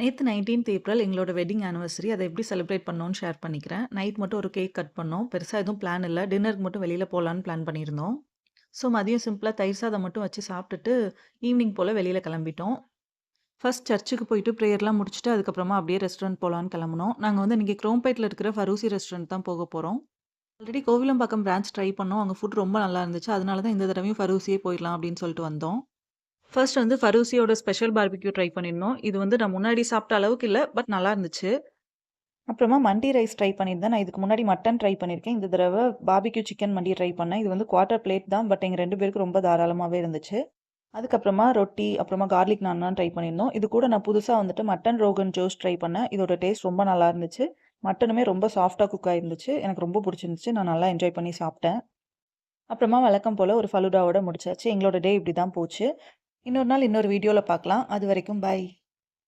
நேத்து 19த் ஏப்ரல் எங்களோட wedding anniversary. அத எப்படி செலிப்ரேட் பண்ணோம்னு ஷேர் பண்ணிக்கிறேன். நைட் மட்டும் ஒரு கேக் கட் பண்ணோம். பெருசா எதுவும் பிளான் இல்ல. டின்னருக்கு மட்டும் வெளியில போலான்னு பிளான் பண்ணியிருந்தோம். ஸோ மதியம் சிம்பிளா தயிர் சாதம் மட்டும் வச்சு சாப்பிட்டுட்டு, ஈவினிங் போல வெளியில கிளம்பிட்டோம். ஃபர்ஸ்ட் சர்ச்சுக்கு போயிட்டு பிரேயர்லாம் முடிச்சுட்டு, அதுக்கப்புறமா அப்படியே ரெஸ்டாரண்ட் போலான்னு கிளம்புனோம். நாங்க வந்து இன்னைக்கு குரோம்பேட்ல இருக்கிற ஃபரூசி ரெஸ்டாரண்ட் தான் போக போறோம். ஆல்ரெடி கோவிலம்பாக்கம் பிரான்ச் ட்ரை பண்ணோம். அங்க ஃபுட் ரொம்ப நல்லா இருந்துச்சு. அதனால தான் இந்த தடவையும் ஃபரூசியே போயிடலாம் அப்படின்னு சொல்லிட்டு வந்தோம். ஃபர்ஸ்ட் வந்து ஃபரூசியோட ஸ்பெஷல் பார்பிக்யூ ட்ரை பண்ணியிருந்தோம். இது வந்து நான் முன்னாடி சாப்பிட்ட அளவுக்கு இல்ல. பட் நல்லா இருந்துச்சு. அப்புறமா மண்டி ரைஸ் ட்ரை பண்ணியிருந்தேன். நான் இதுக்கு முன்னாடி மட்டன் ட்ரை பண்ணியிருக்கேன். இந்த தடவ பார்பிக்யூ சிக்கன் மண்டி ட்ரை பண்ணேன். இது வந்து குவார்ட்டர் பிளேட் தான். பட் எங்க 2 பேருக்கு ரொம்ப தாராளமாவே இருந்துச்சு. அதுக்கப்புறமா ரொட்டி, அப்புறமா கார்லிக் நான்லாம் ட்ரை பண்ணியிருந்தோம். இது கூட நான் புதுசா வந்துட்டு மட்டன் ரோகன் ஜோஷ் ட்ரை பண்ணேன். இதோட டேஸ்ட் ரொம்ப நல்லா இருந்துச்சு. மட்டனுமே ரொம்ப சாஃப்ட்டா குக் ஆயிருந்துச்சு. எனக்கு ரொம்ப புடிச்சிருந்துச்சு. நான் நல்லா என்ஜாய் பண்ணி சாப்பிட்டேன். அப்புறமா வழக்கம் போல ஒரு ஃபலூடாவோட முடிச்சாச்சு. எங்களோட டே இப்படி தான் போச்சு. இன்னொரு நாள் இன்னொரு வீடியோல பார்க்கலாம். அதுவரைக்கும் பாய்.